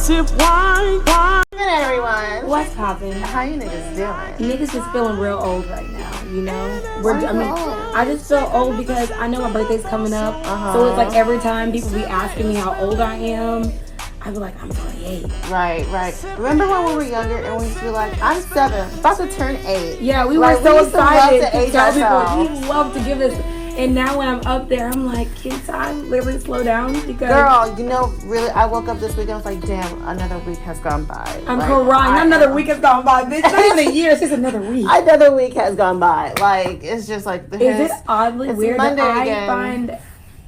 sip wine. Hey everyone. What's poppin'? How you niggas doing? Niggas just feeling real old right now, you know? I just feel old because I know my birthday's coming up. So it's like every time people be asking me how old I am, I be like, I'm 28. Right. Remember when we were younger and we used to be like, I'm 7, about to turn 8. Yeah, we were so excited to tell ourselves. people we love to give this. And now when I'm up there, I'm like, can time literally slow down? Because girl, you know, really, I woke up this week and I was like, damn, another week has gone by. I'm crying. Another week has gone by, bitch. Not even a year, it's just another week. Another week has gone by. Like, it's just like... Is it oddly weird Monday that I again. find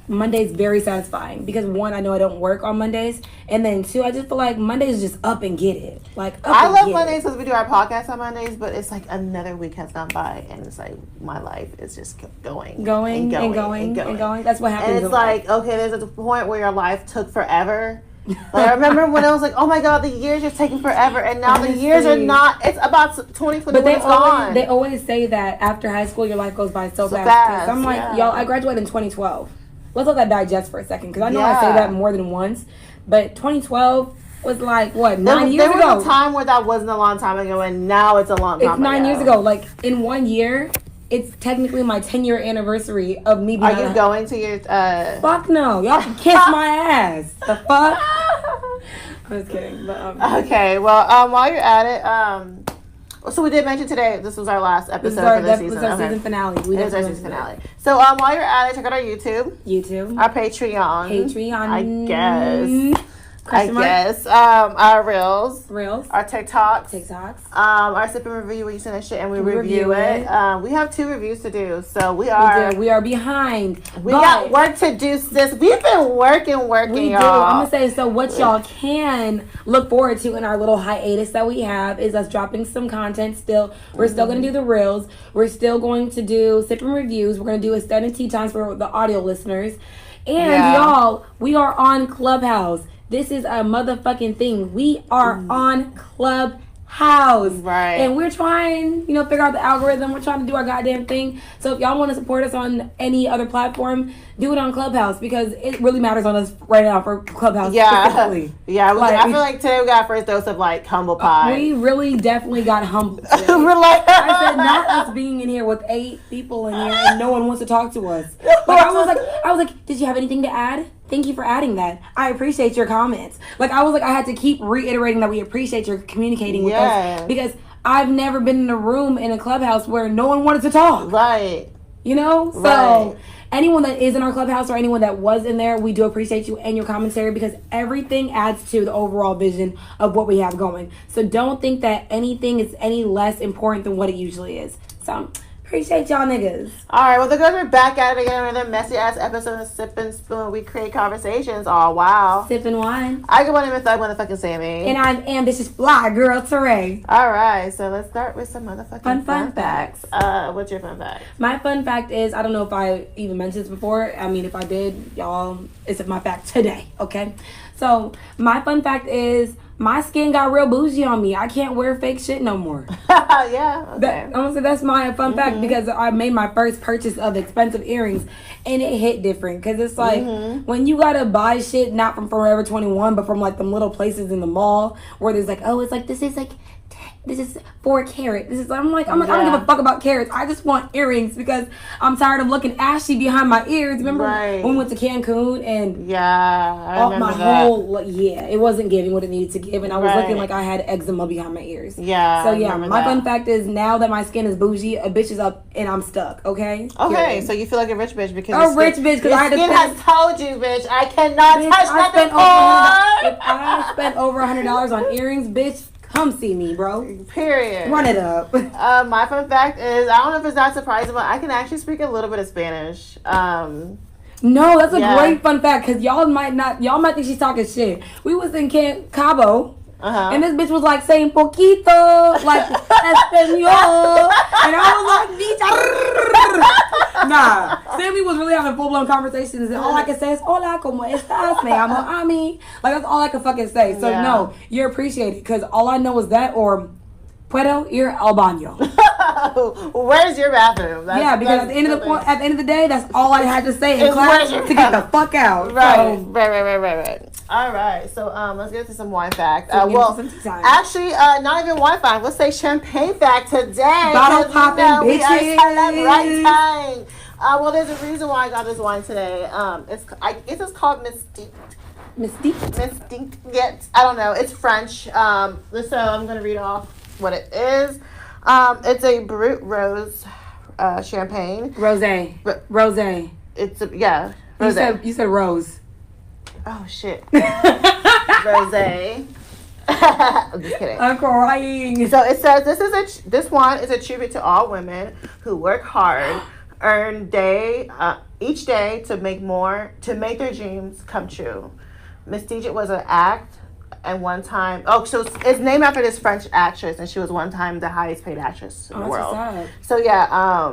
Mondays very satisfying? Because one, I know I don't work on Mondays. And then two, I just feel like Mondays is just up and get it. Like, I love Mondays because we do our podcast on Mondays, but it's like another week has gone by and it's like my life is just going. That's what happens. And it's like, okay, there's a point where your life took forever. Like, I remember when I was like, oh my God, the years just taking forever. And now the years are not, it's about 2021, but it's gone. They always say that after high school, your life goes by so fast. So I'm like, y'all, I graduated in 2012. Let's let that digest for a second, because I know I say that more than once, but 2012 was like, what, 9 years ago? There was a time where that wasn't a long time ago, and now it's a long time ago. It's 9 years ago. Like, in 1 year, it's technically my 10-year anniversary of me being... Are you going to your... Fuck no. Y'all can kiss my ass. The fuck? I'm just kidding. But, okay, well, while you're at it... So we did mention today, this was our last episode for this season. This was our season finale. It was our season finale. So while you're at it, check out our YouTube. Our Patreon. I guess. Our Reels. Our TikToks. Our Sip and Review where you send us shit and we review it. We have 2 reviews to do. So we are behind. We got work to do, sis. We've been working, we y'all. Do. I'm going to say, so what y'all can look forward to in our little hiatus that we have is us dropping some content still. We're still going to do the Reels. We're still going to do Sip and Reviews. We're going to do extended tea times for the audio listeners. And y'all, we are on Clubhouse. This is a motherfucking thing. We are on Clubhouse. Right. And we're trying, figure out the algorithm. We're trying to do our goddamn thing. So if y'all want to support us on any other platform, do it on Clubhouse because it really matters on us right now for Clubhouse specifically. Yeah. I feel like today we got our first dose of like humble pie. We really definitely got humble. We're like, I said not us being in here with 8 people in here and no one wants to talk to us. Like I was like, did you have anything to add? Thank you for adding that. I appreciate your comments. Like I had to keep reiterating that we appreciate your communicating with us because I've never been in a room in a Clubhouse where no one wanted to talk. Right. So anyone that is in our Clubhouse or anyone that was in there, we do appreciate you and your commentary because everything adds to the overall vision of what we have going. So don't think that anything is any less important than what it usually is. So appreciate y'all niggas. Alright, well, the girls are back at it again. Another messy ass episode of Sip and Spoon. We create conversations. Oh, wow. Sipping wine. I go by the name of Thug Motherfucking Sammy. And I'm ambitious fly girl Teray. Alright, so let's start with some motherfucking fun facts. What's your fun fact? My fun fact is, I don't know if I even mentioned this before. I mean, if I did, y'all, it's my fact today, okay? So, my fun fact is, my skin got real bougie on me. I can't wear fake shit no more. Yeah. Okay. I'm gonna say that's my fun fact because I made my first purchase of expensive earrings and it hit different. Cause it's like when you gotta buy shit not from Forever 21 but from like them little places in the mall where there's like, oh, it's like this is 4 carat. I'm like, I don't give a fuck about carats. I just want earrings because I'm tired of looking ashy behind my ears. Remember when we went to Cancun and I remember my that. whole it wasn't giving what it needed to give, and I was looking like I had eczema behind my ears. Yeah. So my fun fact is now that my skin is bougie, a bitch is up and I'm stuck. Okay. Okay, so you feel like a rich bitch because rich bitch because I skin has told you, bitch, I cannot touch nothing. If I spent over $100 on earrings, bitch, come see me, bro. Period. Run it up. My fun fact is, I don't know if it's not surprising, but I can actually speak a little bit of Spanish. No, that's a great fun fact because y'all might think she's talking shit. We was in Cabo. And this bitch was like saying poquito, like español, and I was like, nah. Sammy was really having full blown conversations, and all I could say is hola, como estás, me llamo Ami. Like that's all I could fucking say. So no, you're appreciated because all I know is that or puedo ir al baño. Where's your bathroom? Because at the end of the day, that's all I had to say in class to get the fuck out. Right. All right, so let's get to some wine facts. Actually, not even wine fact. Let's say champagne fact today. Bottle popping, bitches. We are celebrating. Well, there's a reason why I got this wine today. It's just called Mystique. Mystique. Yes, I don't know. It's French. So I'm gonna read off what it is. It's a Brut Rose champagne. Rosé. It's rosé. You said rose. Oh shit. Rosé. I'm just kidding. I'm crying. So it says this wine is a tribute to all women who work hard, earn each day to make their dreams come true. Mystique was an act and one time. Oh, so it's named after this French actress, and she was one time the highest paid actress in the world. So yeah,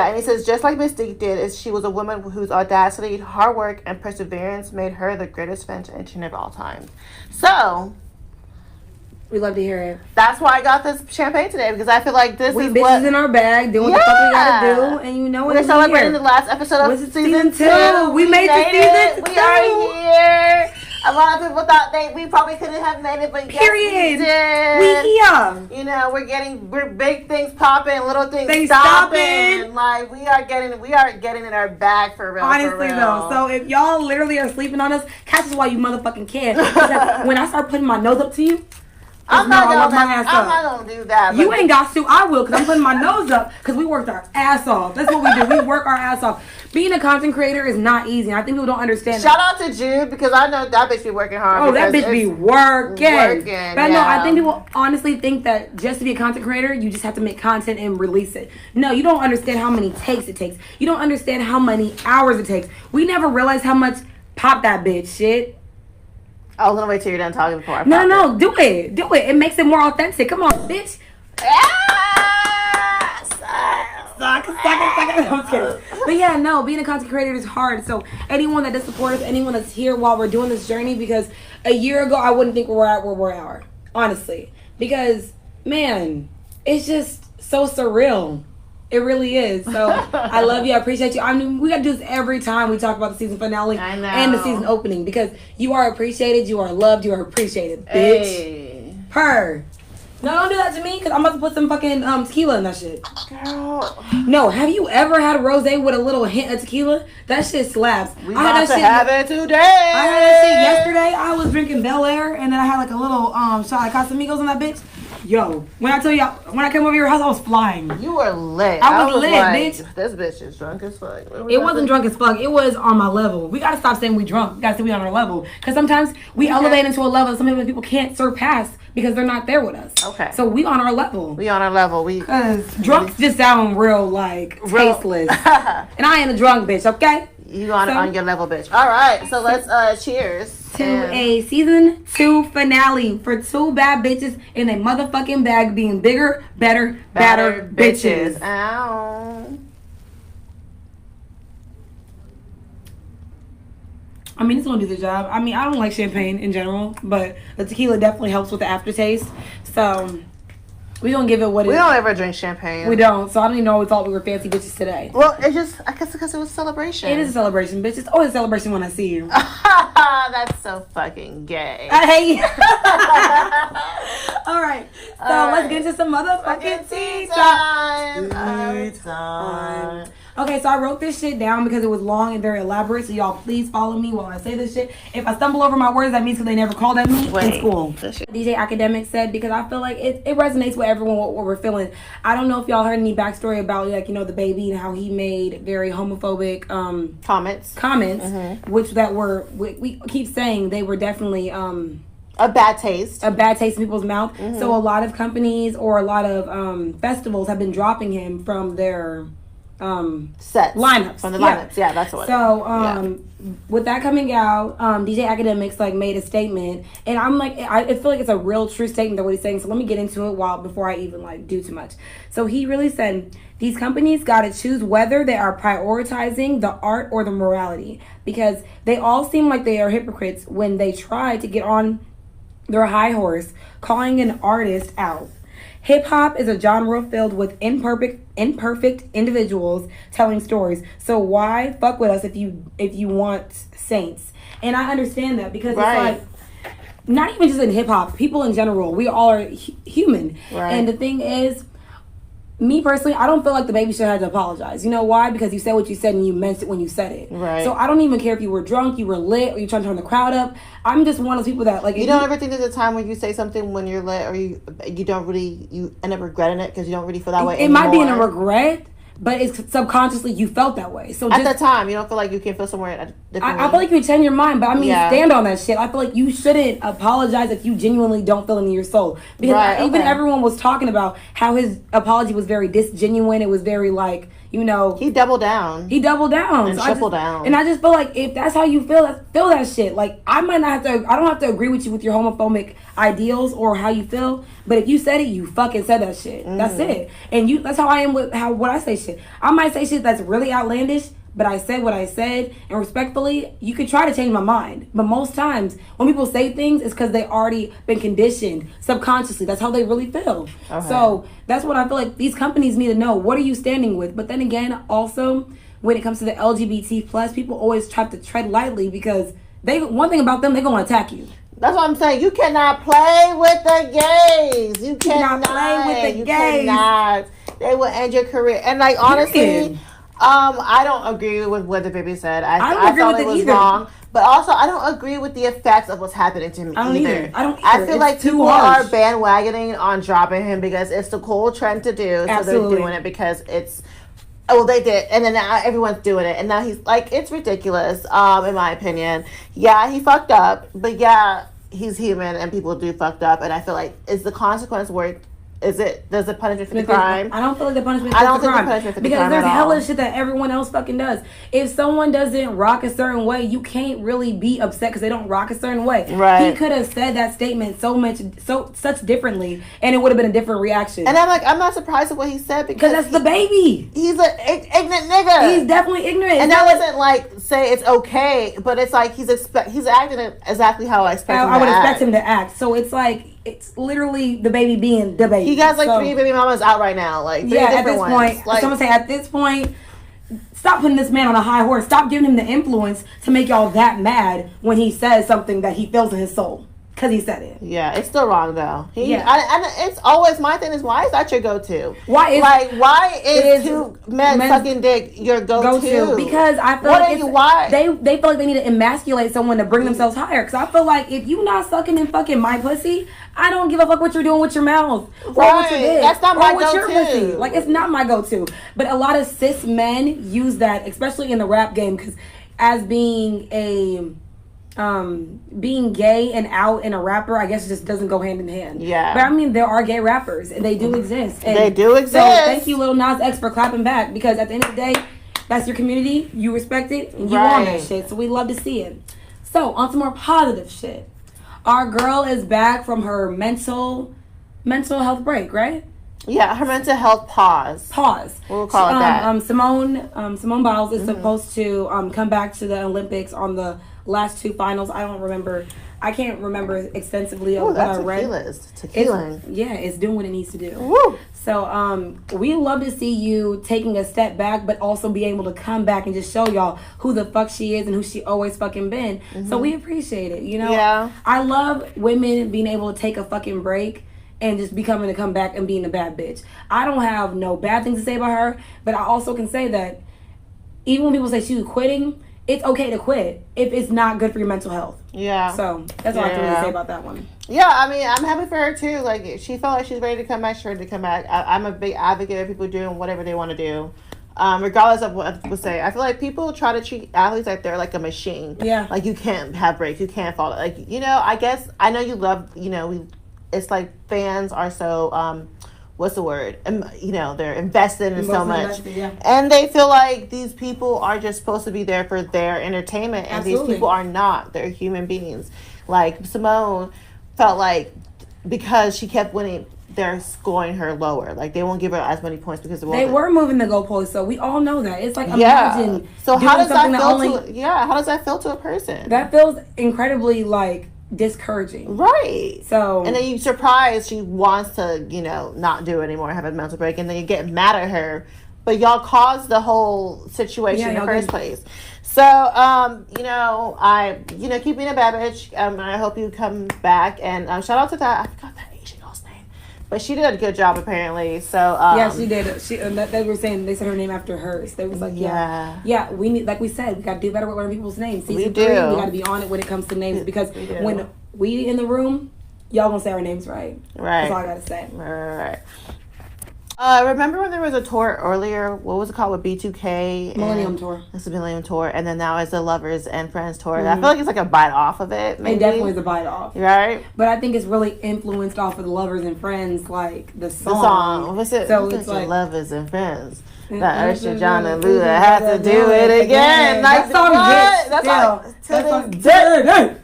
and he says just like Mystique did, she was a woman whose audacity, hard work, and perseverance made her the greatest French entertainer of all time. So we love to hear it. That's why I got this champagne today, because I feel like this is bitches in our bag doing what the fuck we gotta do, and you know what? We're celebrating the last episode of season 2. We made the season 2. We are here. A lot of people thought we probably couldn't have made it, but period. Yes, we did. We here. You know, we're big things popping, little things stopping. Like we are getting in our bag for real. Honestly though, so if y'all literally are sleeping on us, catch us while you motherfucking can. When I start putting my nose up to you, I'm not gonna do that. You ain't got to. I will, because I'm putting my nose up, because we worked our ass off. That's what we do. We work our ass off. Being a content creator is not easy. I think people don't understand. Shout out to Jude, because I know that bitch be working hard. Oh, that bitch be working. But no, I think people honestly think that just to be a content creator, you just have to make content and release it. No, you don't understand how many takes it takes. You don't understand how many hours it takes. We never realized how much pop that bitch shit. I was gonna wait till you're done talking before I No, do it. It makes it more authentic. Come on, bitch. Suck it. I'm kidding. But yeah, no, being a content creator is hard. So anyone that does support us, anyone that's here while we're doing this journey, because a year ago I wouldn't think we're at where we're at, honestly. Because man, it's just so surreal. It really is. So I love you. I appreciate you. I mean, we got to do this every time we talk about the season finale and the season opening, because you are appreciated, you are loved, you are appreciated, bitch. Hey. Purr. No, don't do that to me, because I'm about to put some fucking tequila in that shit. Girl. No, have you ever had a rosé with a little hint of tequila? That shit slaps. We about to have it today. I had that shit yesterday. I was drinking Bel Air, and then I had like a little shot of Casamigos in that bitch. Yo, when I tell you, when I came over your house, I was flying. You were lit. I was lit, like, bitch. This bitch is drunk as fuck. It wasn't drunk as fuck. It was on my level. We gotta stop saying we drunk. We gotta say we on our level. Because sometimes we elevate into a level some people can't surpass because they're not there with us. Okay. So we on our level. Because drunks just sound real, like, tasteless. And I ain't a drunk bitch, okay? You on your level, bitch. All right, so let's cheers to a season 2 finale for 2 bad bitches in a motherfucking bag, being bigger, better, badder bitches. Ow. I mean, it's gonna do the job. I mean, I don't like champagne in general, but the tequila definitely helps with the aftertaste. So we gonna give it what it is. We don't ever drink champagne. We don't. So I don't even know we thought we were fancy bitches today. Well, I guess because it was a celebration. It is a celebration, bitch. It's always a celebration when I see you. That's so fucking gay. I hate you. All right. So let's get into some motherfucking tea time. Okay, so I wrote this shit down because it was long and very elaborate. So y'all please follow me while I say this shit. If I stumble over my words, that means because they never called at me in school. DJ Academic said, because I feel like it resonates with everyone what we're feeling. I don't know if y'all heard any backstory about, like, you know, the baby and how he made very homophobic comments, which that were, we keep saying they were definitely a bad taste in people's mouth. So a lot of companies or a lot of festivals have been dropping him from their sets, lineups, from the lineups. Yeah, that's what. So with that coming out, DJ Academics like made a statement, and I'm like, I feel like it's a real true statement that what he's saying. So let me get into it before I even like do too much. So he really said these companies got to choose whether they are prioritizing the art or the morality, because they all seem like they are hypocrites when they try to get on their high horse calling an artist out. Hip hop is a genre filled with imperfect individuals telling stories. So why fuck with us if you want saints? And I understand that because it's like, not even just in hip hop, people in general, we all are human. Right. And the thing is, me personally, I don't feel like the baby should have to apologize. You know why? Because you said what you said and you meant it when you said it. Right. So I don't even care if you were drunk, you were lit, or you're trying to turn the crowd up. I'm just one of those people that like. You don't ever think there's a time when you say something when you're lit, or you don't really end up regretting it because you don't really feel that way. It might be in a regret. But it's subconsciously you felt that way. So at the time, you don't feel like you can feel somewhere differently. I feel like you change your mind, but I mean, stand on that shit. I feel like you shouldn't apologize if you genuinely don't feel it in your soul. Because even everyone was talking about how his apology was very disgenuine. It was very like, you know, he doubled down. And tripled down. And I just feel like if that's how you feel that shit. Like I don't have to agree with you with your homophobic ideals or how you feel. But if you said it, you fucking said that shit. Mm-hmm. That's it. And that's how I am with what I say shit. I might say shit that's really outlandish, but I said what I said, and respectfully, you could try to change my mind. But most times, when people say things, it's because they already been conditioned subconsciously. That's how they really feel. Okay. So that's what I feel like these companies need to know. What are you standing with? But then again, also, when it comes to the LGBT plus, people always try to tread lightly because one thing about them, they're going to attack you. That's what I'm saying. You cannot play with the gays. You cannot play with the gays. Cannot. They will end your career. And like honestly, I don't agree with what the baby said. I don't agree with it was either. Wrong. But also, I don't agree with the effects of what's happening to me either. I don't either. I feel like people are bandwagoning on dropping him because it's the cool trend to do. So they're doing it because it's. Oh, they did, and then now everyone's doing it, and now he's like, it's ridiculous. In my opinion, yeah, he fucked up, but yeah, he's human, and people do fucked up, and I feel like is the consequence worth? Does the punishment for the crime? I don't feel like the punishment for the crime. Because there's hella shit that everyone else fucking does. If someone doesn't rock a certain way, you can't really be upset because they don't rock a certain way. Right. He could have said that statement such differently, and it would have been a different reaction. And I'm not surprised at what he said because that's the baby. He's an ignorant nigga. He's definitely ignorant. And that wasn't like say it's okay, but it's like he's acting exactly how I expect him to act. I would expect him to act. So it's like. It's literally the baby being the baby. He got like 3 baby mamas out right now. Like 3 at this point, someone say at this point, stop putting this man on a high horse. Stop giving him the influence to make y'all that mad when he says something that he feels in his soul. Because he said it. Yeah, it's still wrong though. And it's always my thing is why is that your go-to? Why is two men sucking dick your go-to? Because I feel they feel like they need to emasculate someone to bring themselves higher. Because I feel like if you not sucking and fucking my pussy, I don't give a fuck what you're doing with your mouth or with your dick. That's not my go-to. Like it's not my go-to. But a lot of cis men use that, especially in the rap game, because as being gay and out and a rapper, I guess it just doesn't go hand in hand. Yeah. But I mean, there are gay rappers and they do exist. And they do exist. So thank you, Lil Nas X, for clapping back because at the end of the day, that's your community. You respect it and you want that shit. So we love to see it. So on some more positive shit. Our girl is back from her mental health break, right? Yeah, her mental health pause. We'll call it that. Simone Biles is supposed to come back to the Olympics on the last 2 finals. I can't remember extensively of what I read. Tequila. It's doing what it needs to do. Woo. So we love to see you taking a step back, but also be able to come back and just show y'all who the fuck she is and who she always fucking been. So we appreciate it. You know, I love women being able to take a fucking break and just to come back and being a bad bitch. I don't have no bad things to say about her, but I also can say that even when people say she was quitting, it's okay to quit if it's not good for your mental health. Yeah. So that's all I can really say about that one. Yeah, I mean, I'm happy for her too. Like, she felt like she's ready to come back. She's ready to come back. I'm a big advocate of people doing whatever they want to do. Regardless of what people say. I feel like people try to treat athletes like they're like a machine. Yeah. Like, you can't have breaks. You can't fall. Like, I guess, I know you love, it's like fans are so, what's the word? They're invested in so much. And they feel like these people are just supposed to be there for their entertainment. And these people are not. They're human beings. Like, Simone felt like because she kept winning, they're scoring her lower. Like, they won't give her as many points because they were moving the goalposts. So we all know that. It's like, imagine. So how does that feel how does that feel to a person? That feels incredibly, like, discouraging. Right. So. And then you're surprised she wants to, not do it anymore, have a mental break, and then you get mad at her. But y'all caused the whole situation in the first place. So, I, keep being a bad bitch. I hope you come back. And shout out to that. I forgot that Asian girl's name. But she did a good job, apparently. So, yeah, she did. They said her name after hers. They was like, yeah, we need, like we said, we got to do better with learning people's names. Season 3, we got to be on it when it comes to names. Because when we in the room, y'all gonna say our names right. Right. That's all I got to say. Right. Remember when there was a tour earlier? What was it called with Y2k? Millennium Tour. It's the Millennium Tour, and then now it's the Lovers and Friends Tour. Mm-hmm. I feel like it's like a bite off of it. Maybe. It definitely is a bite off, right? But I think it's really influenced off of the Lovers and Friends, like the song. The song. What's it? So it's like Lovers and Friends. That Usher, John, and Luda have to do it again. Like that song what? That's dead.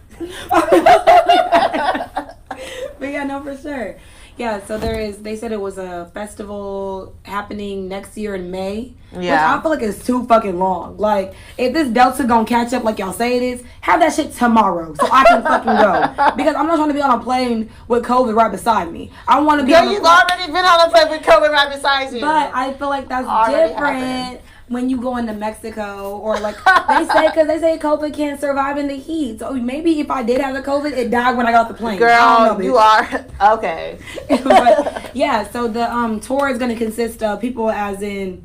But yeah, no, for sure. Yeah, so they said it was a festival happening next year in May. Yeah. Which I feel like it's too fucking long. Like, if this Delta gonna catch up like y'all say it is, have that shit tomorrow so I can fucking go. Because I'm not trying to be on a plane with COVID right beside me. I want to be on a plane. You've already been on a plane with COVID right beside you. But I feel like that's different when you go into Mexico or like they say COVID can't survive in the heat. So maybe if I did have the COVID, it died when I got off the plane. Girl, you are okay. But yeah, so the tour is gonna consist of people as in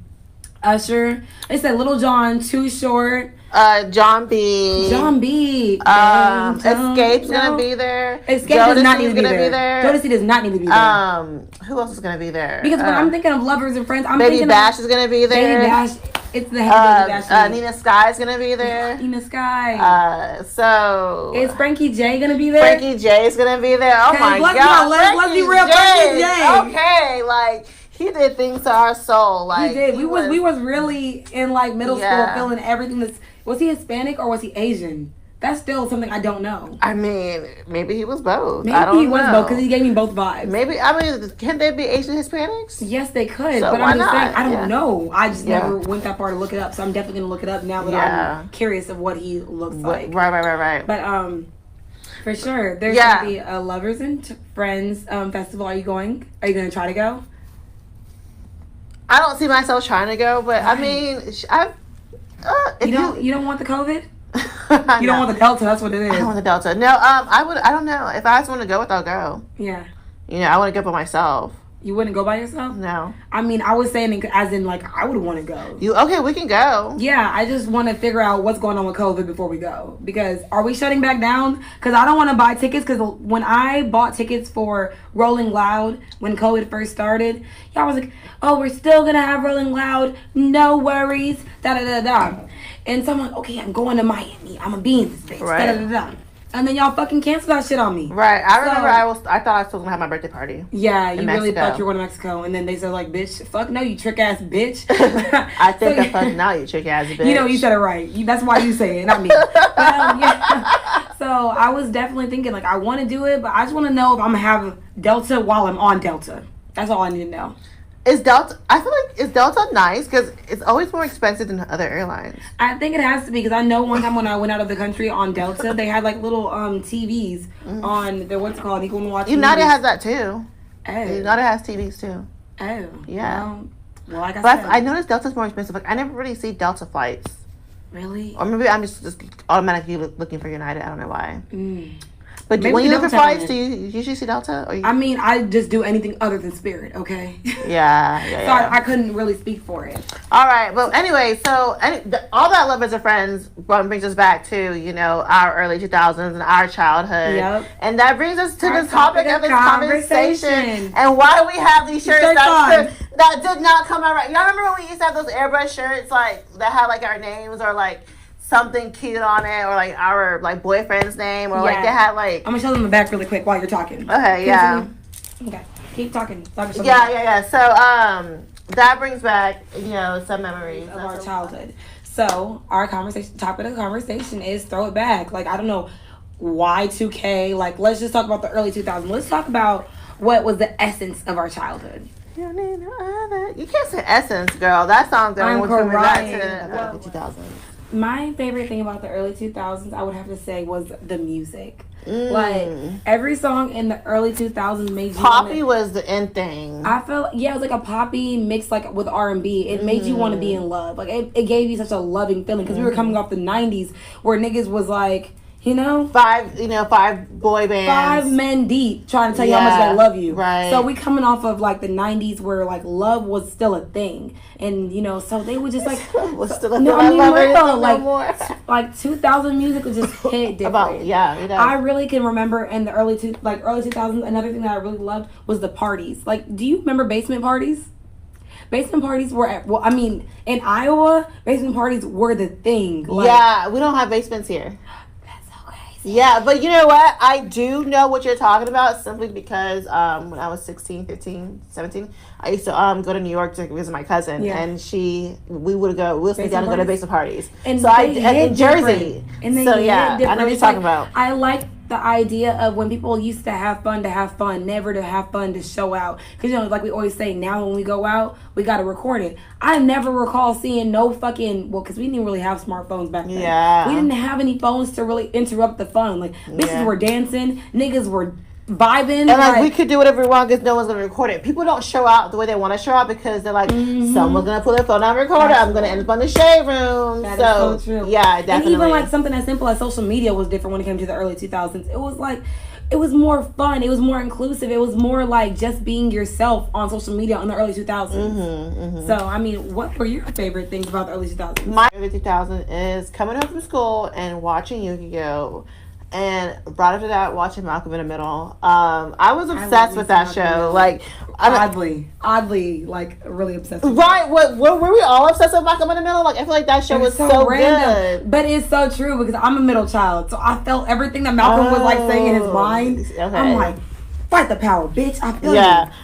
Usher. They said Little John, Too Short. John B. Escape's gonna be there. Escape does not need to be there. Jodeci does not need to be there. Who else is gonna be there? Because when I'm thinking of Lovers and Friends, Baby Bash is gonna be there. Baby Bash. It's the head Baby Bash. Nina Sky's gonna be there. Nina Sky. So is Frankie J gonna be there? Frankie J is gonna be there. Oh my God. Let's be real. Frankie J. Okay, like. He did things to our soul. Like he did. We was really in like middle school feeling everything. Was he Hispanic or was he Asian? That's still something I don't know. I mean, maybe he was both. Maybe he was both because he gave me both vibes. Maybe can they be Asian Hispanics? Yes, they could. So but I'm just saying I don't know. I just never went that far to look it up. So I'm definitely gonna look it up now that I'm curious of what he looks like. Right. But for sure, there's gonna be a Lovers and Friends festival. Are you going? Are you gonna try to go? I don't see myself trying to go, but I mean, you don't want the COVID? You don't want the Delta, that's what it is. I don't want the Delta. No, I don't know. If I just want to go with, I'll go. Yeah. I want to go by myself. You wouldn't go by yourself? No. I mean, I was saying as in, like, I would want to go. Okay, we can go. Yeah, I just want to figure out what's going on with COVID before we go. Because are we shutting back down? Because I don't want to buy tickets. Because when I bought tickets for Rolling Loud, when COVID first started, y'all was like, oh, we're still going to have Rolling Loud. No worries. Da-da-da-da. And so I'm like, okay, I'm going to Miami. I'm going to be in this bitch. Right. Da-da-da-da. And then y'all fucking canceled that shit on me. Right. I remember I thought I was supposed to have my birthday party. Yeah, you really thought you were going to Mexico. And then they said, like, bitch, fuck no, you trick ass bitch. I think the fuck no, you trick ass bitch. You said it right. That's why you say it, not me. But, so I was definitely thinking, like, I want to do it, but I just want to know if I'm going to have Delta while I'm on Delta. That's all I need to know. I feel like, is Delta nice? Because it's always more expensive than other airlines. I think it has to be, because I know one time when I went out of the country on Delta, they had like little TVs on their, what's it called? You can watch United has that too. Oh. United has TVs too. Oh. Yeah. Well, like I said. I noticed Delta's more expensive. Like, I never really see Delta flights. Really? Or maybe I'm just automatically looking for United. I don't know why. But maybe when you look for flights, do you usually see Delta? I mean, I just do anything other than Spirit, okay? Yeah. So I couldn't really speak for it. All right. Well, anyway, so all that Lovers and Friends brings us back to, our early 2000s and our childhood. Yep. And that brings us to the topic of this conversation. And why do we have these shirts that did not come out right? Y'all remember when we used to have those airbrush shirts, like, that had, like, our names or, like, something cute on it, or like our like boyfriend's name, or like they had like. I'm gonna show them the back really quick while you're talking. Okay, yeah. Okay, keep talking. Yeah. So that brings back some memories of our childhood. So our topic of conversation is throw it back. Like, I don't know, Y2k. Like, let's just talk about the early 2000s. Let's talk about what was the essence of our childhood. You can't say essence, girl. That song's going to back to the 2000s. My favorite thing about the early 2000s, I would have to say, was the music. Like, every song in the early 2000s made you... Poppy was the end thing. I felt, it was like a poppy mixed, like, with R&B. It made you want to be in love. Like, it gave you such a loving feeling. Because we were coming off the 90s where niggas was like... five boy bands, 5 men deep trying to tell you how much they love you. Right. So we coming off of like the 90s where like love was still a thing, and so they would just like was still a thing. Like 2000 music would just hit different. I really can remember in the early 2000s. Another thing that I really loved was the parties. Like, do you remember basement parties? Basement parties were in Iowa, basement parties were the thing. Like, we don't have basements here. Yeah, but you know what? I do know what you're talking about simply because when I was 16, 15, 17, I used to go to New York to visit my cousin, and we would sit down and go to basement parties. And so in Jersey. And I know what you're talking about. I like the idea of when people used to have fun, never to have fun to show out. Because, like we always say, now when we go out, we got to record it. I never recall seeing no fucking... Well, because we didn't really have smartphones back then. Yeah. We didn't have any phones to really interrupt the fun. Like, bitches were dancing, niggas were vibing. And, we could do whatever we want because no one's going to record it. People don't show out the way they want to show out because they're like, someone's going to pull their phone out and record it. I'm going to end up on the shade room. That is so true. Yeah, definitely. And even, like, something as simple as social media was different when it came to the early 2000s. It was, like... It was more fun. It was more inclusive. It was more like just being yourself on social media in the early 2000s. So, what were your favorite things about the early 2000s? My favorite 2000 is coming home from school and watching Y2k. And brought up to that, watching Malcolm in the Middle. I was obsessed with that show. Like, oddly, like really obsessed with right. Were we all obsessed with Malcolm in the Middle? Like, I feel like that show was so random. Good. But it's so true because I'm a middle child. So I felt everything that Malcolm was like saying in his mind. Okay. I'm like, fight the power, bitch. I feel you.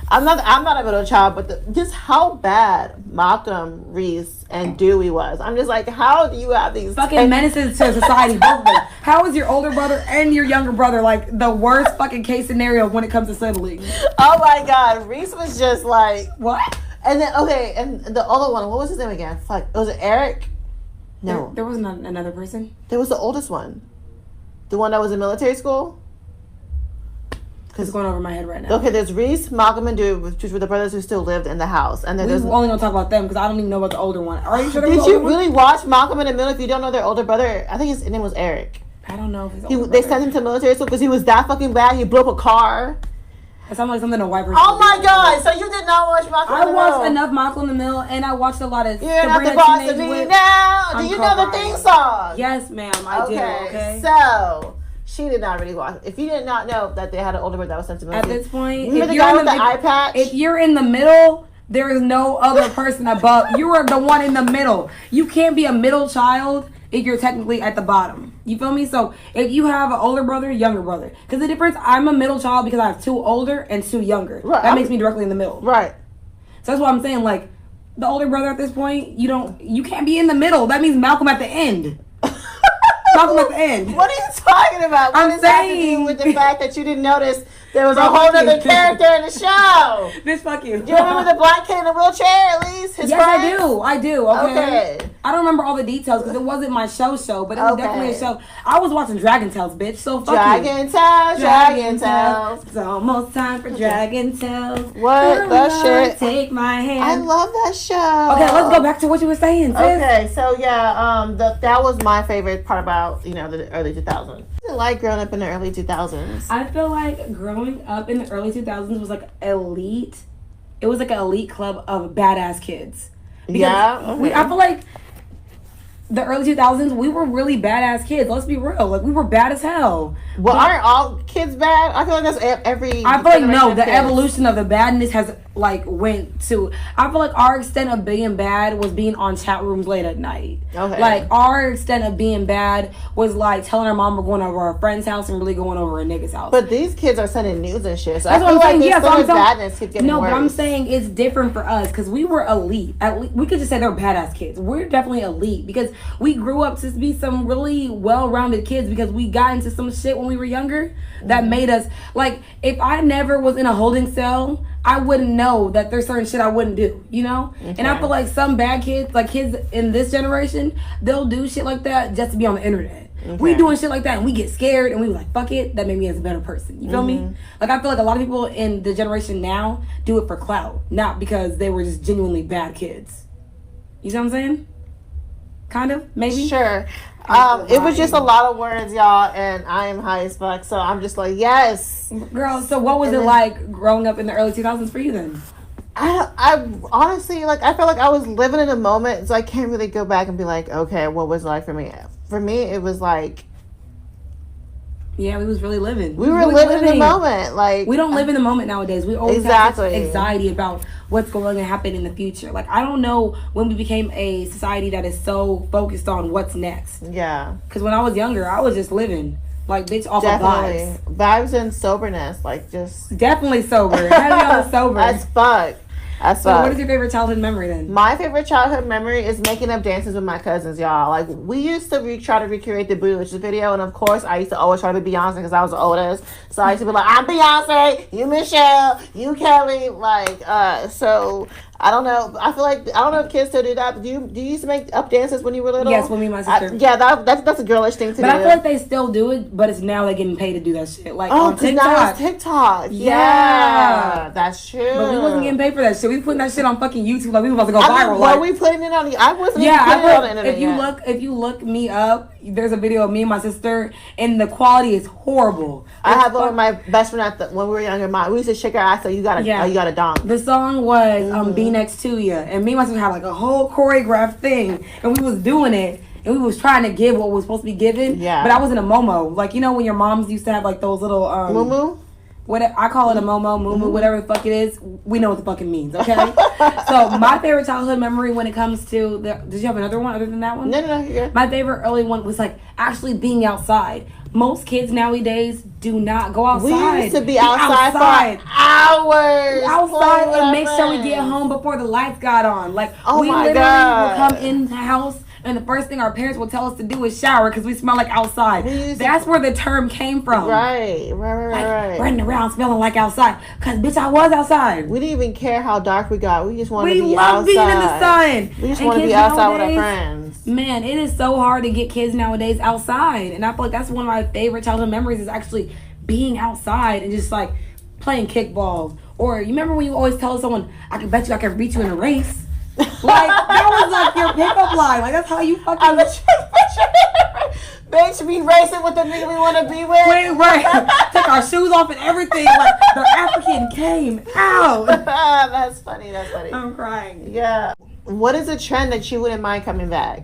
I'm not a middle child, but just how bad Malcolm, Reese, and Dewey was. I'm just like, how do you have these fucking menaces to society? Both of them. How is your older brother and your younger brother like the worst fucking case scenario when it comes to siblings? Oh my god, Reese was just like what? And then and the other one, what was his name again? Fuck, was it Eric? No, there was not another person. There was the oldest one, the one that was in military school. It's going over my head right now. Okay, there's Reese, Malcolm, and Dewey, which were the brothers who still lived in the house. And then we're only going to talk about them because I don't even know about the older one. Are you sure? Did you really watch Malcolm in the Middle if you don't know their older brother? I think his name was Eric. I don't know if they sent him to military school because he was that fucking bad. He blew up a car. It sounds like something a white person. Oh my god! So you did not watch Malcolm in the Middle? I watched enough Malcolm in the Middle, and I watched a lot of. You're not the boss of me now. Do you know the theme song? Yes, ma'am. I do. Okay. So. She did not really watch. If you did not know that they had an older brother that was sent to military. At this point, remember the guy with the eye patch? If you're in the middle, there is no other person above. You are the one in the middle. You can't be a middle child if you're technically at the bottom. You feel me? So if you have an older brother, younger brother. Because the difference, I'm a middle child because I have 2 older and 2 younger. Right. That makes me directly in the middle. Right. So that's why I'm saying, like, the older brother at this point, you can't be in the middle. That means Malcolm at the end. Malcolm at the end. What are you talking about? What does that have to do with the fact that you didn't notice there was a whole other character in the show? Bitch, fuck you. Do you remember the black kid in the wheelchair, at least? His friends? I do. Okay. I don't remember all the details because it wasn't my show, but it was definitely a show. I was watching Dragon Tales, bitch, so fuck Dragon Tales. It's almost time for Dragon Tales. What? That shit. Take my hand. I love that show. Okay, let's go back to what you were saying, sis. Okay, so that was my favorite part about, the early 2000s. What was it like growing up in the early 2000s? I feel like growing up in the early 2000s was like elite. It was like an elite club of badass kids. Because I feel like the early 2000s, we were really badass kids. Let's be real. Like, we were bad as hell. Well, aren't all kids bad? I feel like that's every... I feel like, no, the evolution of the badness has, went to... I feel like our extent of being bad was being on chat rooms late at night. Okay. Like, our extent of being bad was, telling our mom we're going over our friend's house and really going over a nigga's house. But these kids are sending news and shit. So that's I feel like this badness keeps getting worse. But I'm saying it's different for us because we were elite. We could just say they're badass kids. We're definitely elite because we grew up to be some really well-rounded kids because we got into some shit when we were younger that made us... Like, if I never was in a holding cell... I wouldn't know that there's certain shit I wouldn't do, you know? Okay. And I feel like some bad kids, like kids in this generation, they'll do shit like that just to be on the internet. Okay. We doing shit like that and we get scared and we like, fuck it, that made me as a better person. You feel me? Like, I feel like a lot of people in the generation now do it for clout, not because they were just genuinely bad kids. You see what I'm saying? Kind of, maybe? Sure. It was just a lot of words, y'all, and I am high as fuck, so I'm just like, yes. Girl, so what was it like growing up in the early 2000s for you then? I honestly, like, I felt like I was living in a moment, so I can't really go back and be like, okay, what was it like for me? For me, it was like... Yeah, we was really living. We were living in the moment. Like, we don't live in the moment nowadays. We always have anxiety about what's going to happen in the future. Like, I don't know when we became a society that is so focused on what's next. Yeah. Because when I was younger, I was just living. Like, bitch, off of vibes. Vibes and soberness. Like, just... Definitely sober. Heavy sober. As fuck. So what is your favorite childhood memory then? My favorite childhood memory is making up dances with my cousins, y'all. Like, we used to try to recreate the Bootylicious video, and of course, I used to always try to be Beyonce because I was the oldest. So I used to be like, I'm Beyonce, you Michelle, you Kelly. Like, so I don't know. I feel like I don't know if kids still do that. But do you used to make up dances when you were little? Yes, with me and my sister. That's a girlish thing to do. But I feel like they still do it, but it's now they're getting paid to do that shit. Like on TikTok. Now it's TikTok. Yeah, that's true. But we wasn't getting paid for that shit. We was putting that shit on fucking YouTube like we was about to go viral. Were we putting it on the? I wasn't. Yeah, putting it on the internet. If you look me up, there's a video of me and my sister, and the quality is horrible. I have one of my best friend when we were younger. We used to shake our ass. So you got a donk. The song was "Be Next to You," and me and my sister had like a whole choreographed thing, and we was doing it. And we was trying to give what was supposed to be given. Yeah. But I was in a momo. Like, you know when your moms used to have like those little Moo-moo? I call it a momo, moo-moo, whatever the fuck it is. We know what the fuck it means, okay? So my favorite childhood memory when it comes to did you have another one other than that one? No, yeah. My favorite early one was like actually being outside. Most kids nowadays do not go outside. We used to be outside for hours. Outside and make sure we get home before the lights got on. Like, we literally would come in the house and the first thing our parents will tell us to do is shower because we smell like outside. That's where the term came from. Right. Running around smelling like outside. Because, bitch, I was outside. We didn't even care how dark we got. We just wanted to be outside. We love being in the sun. We just want to be outside with our friends. Man, it is so hard to get kids nowadays outside. And I feel like that's one of my favorite childhood memories is actually being outside and just, like, playing kickball. Or, you remember when you always tell someone, I can bet you I can beat you in a race? Like, that was like your pickup line. Like, that's how you fucking... Bitch, we racing with the nigga we want to be with. Wait, right. Take our shoes off and everything. Like, the African came out. That's funny. I'm crying. Yeah. What is a trend that you wouldn't mind coming back?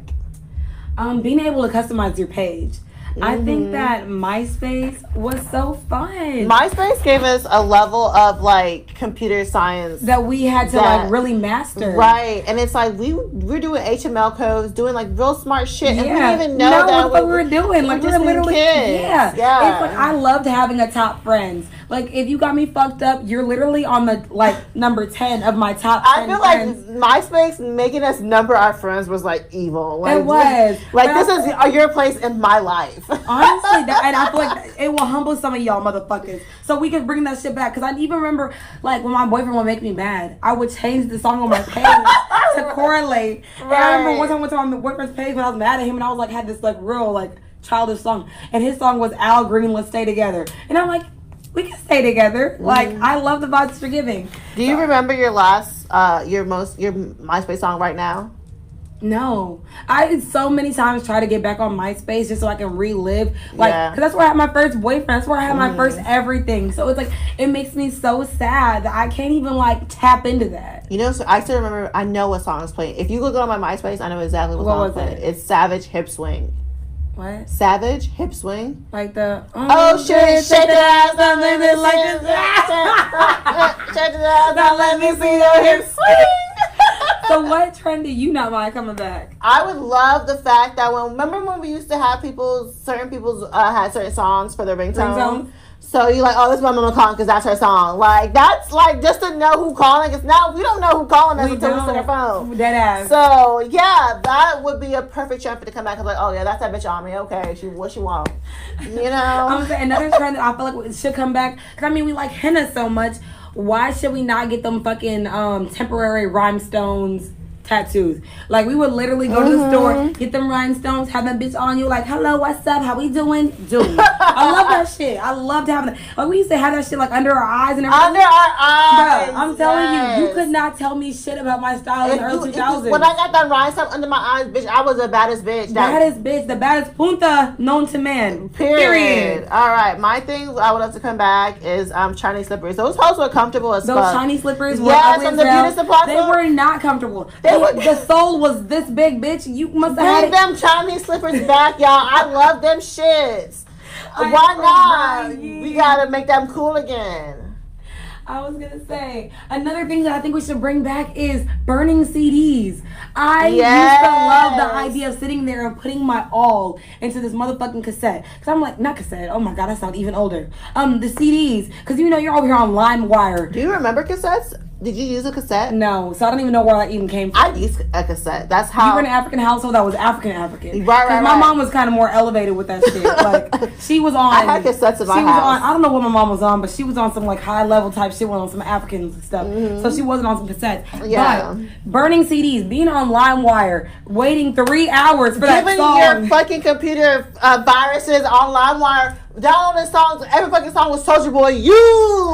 Being able to customize your page. I think that MySpace was so fun. MySpace gave us a level of like computer science that we had to like really master. Right, and it's like we're doing HTML codes, doing like real smart shit, and we didn't even know that what we were doing. Like we're literally kids. Yeah. It's like I loved having a top friends. Like if you got me fucked up, you're literally on the like number 10 of my top 10 I feel friends. Like MySpace making us number our friends was like evil. Like, it was. Like this is your place in my life. Honestly, and I feel like it will humble some of y'all motherfuckers. So we can bring that shit back. Because I even remember, like, when my boyfriend would make me mad, I would change the song on my page to correlate. Right. And I remember one time I went to my boyfriend's page when I was mad at him, and I was like, had this, like, real, like, childish song. And his song was Al Green, Let's Stay Together. And I'm like, we can stay together. Like, I love the vibes you're giving. Do you remember your last, your MySpace song right now? No, I so many times try to get back on MySpace just so I can relive, like, because that's where I had my first boyfriend. That's where I had my first everything. So it's like it makes me so sad that I can't even like tap into that. You know, so I still remember. I know what song is playing. If you go on my MySpace, I know exactly what song is playing. It's Savage Hip Swing. What? Savage Hip Swing. Like the shit, shake the ass, don't let me like this. Shake the ass, don't let me see your hip swing. So what trend do you not mind coming back? I would love the fact that remember when we used to have certain people had certain songs for their ringtone? So you're like, oh, this is my mama calling because that's her song. Like, that's like just to know who calling. Because now we don't know who calling us until we see their phone. Dead ass. So, yeah, that would be a perfect trend for to come back and be like, oh, yeah, that's that bitch on me. Okay, what she want? You know? I'm saying another trend that I feel like should come back. Because, I mean, we like henna so much. why should we not get them fucking temporary rhinestones tattoos? Like, we would literally go to the store, get them rhinestones, have that bitch on you, like, hello, what's up, how we doing? Dude, I love that shit. I loved having that. Like, we used to have that shit, like, under our eyes and everything. Under our eyes. Bro, I'm telling you could not tell me shit about my style in the early 2000s. When I got that rhinestone under my eyes, bitch, I was the baddest bitch. The baddest punta known to man. Period. All right, my thing I would love to come back is Chinese slippers. Those hoes were comfortable as fuck. Those Chinese slippers were ugly as hell. They were not comfortable. The sole was this big, bitch. You must have had it. Bring them Chinese slippers back, y'all. I love them shits. Why not? We gotta make them cool again. I was gonna say another thing that I think we should bring back is burning CDs. I used to love the idea of sitting there and putting my all into this motherfucking cassette. Cause I'm like, not cassette. Oh my god, I sound even older. The CDs. Cause you know you're over here on LimeWire. Do you remember cassettes? Did you use a cassette? No, so I don't even know where that even came from. I used a cassette. That's how. You were in an African household that was African. Right. My mom was kind of more elevated with that shit. Like, she was on. I had cassettes in my house. I don't know what my mom was on, but she was on some like high level type shit, on some African stuff. So she wasn't on some cassettes. Yeah. But burning CDs, being on LimeWire, waiting 3 hours for that song. Giving your fucking computer viruses on LimeWire. Downloading songs, every fucking song was Soulja Boy.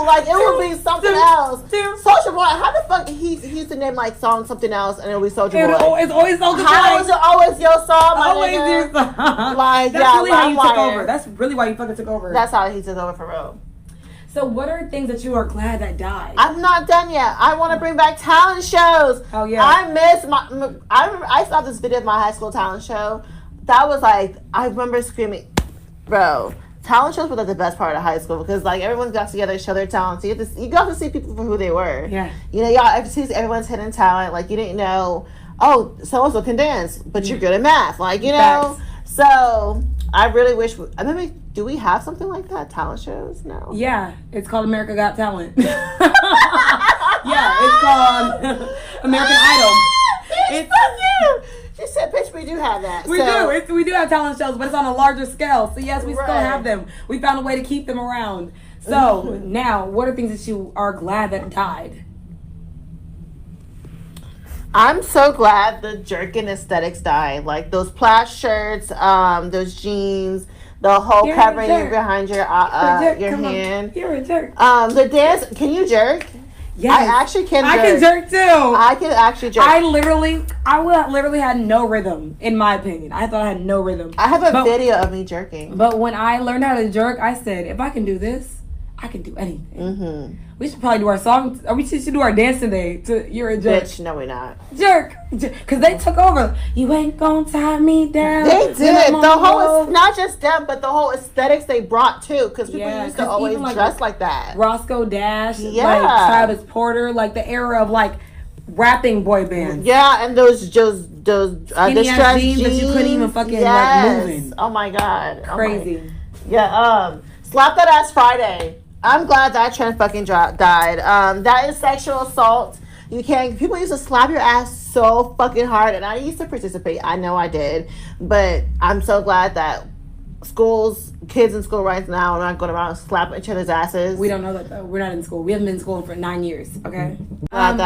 Like it would be something else. Soulja Boy, how the fuck he used to name like song something else and it would be Soulja Boy. It's always Soulja Boy. How is it always your song? Always your song. Like that's really how you took over. That's really why you fucking took over. That's how he took over for real. So what are things that you are glad that died? I'm not done yet. I want to bring back talent shows. Oh yeah. I miss I remember I saw this video of my high school talent show. That was like I remember screaming, bro. Talent shows were like the best part of high school because like everyone got together to show their talent. So you got to see people for who they were. Yeah. You know, y'all see everyone's hidden talent. Like you didn't know, oh, so and so can dance, but you're good at math. Like you know. Facts. So I really wish. Do we have something like that? Talent shows? No. Yeah, it's called America Got Talent. Yeah, it's called American Idol. It's so cute. She said, bitch, we do have that. We do have talent shows, but it's on a larger scale. So yes, we still have them. We found a way to keep them around. So now, what are things that you are glad that died? I'm so glad the jerkin aesthetics died. Like those plaid shirts, those jeans, the whole covering you behind your hand. You're a jerk. The dance. Can you jerk? Yes. I actually can jerk. I can jerk too. I can actually jerk. I literally had no rhythm, in my opinion. I thought I had no rhythm. I have a video of me jerking. But when I learned how to jerk, I said, if I can do this, I can do anything. Mm-hmm. We should probably do our song, or we should do our dance today to You're a Jerk. Bitch, no we're not. Jerk. Because they took over. You ain't gonna tie me down. They did. The whole, not just them, but the whole aesthetics they brought too. Because people used to always dress like that. Roscoe Dash, like Travis Porter, like the era of like rapping boy bands. Yeah, and those skinny ass jeans that you couldn't even fucking like move in. Oh my god. Crazy. Slap That Ass Friday. I'm glad that trend fucking died. That is sexual assault. People used to slap your ass so fucking hard, and I used to participate. I know I did, but I'm so glad that kids in school right now are not going around slapping each other's asses. We don't know that though. We're not in school. We haven't been in school for 9 years. Okay. I'm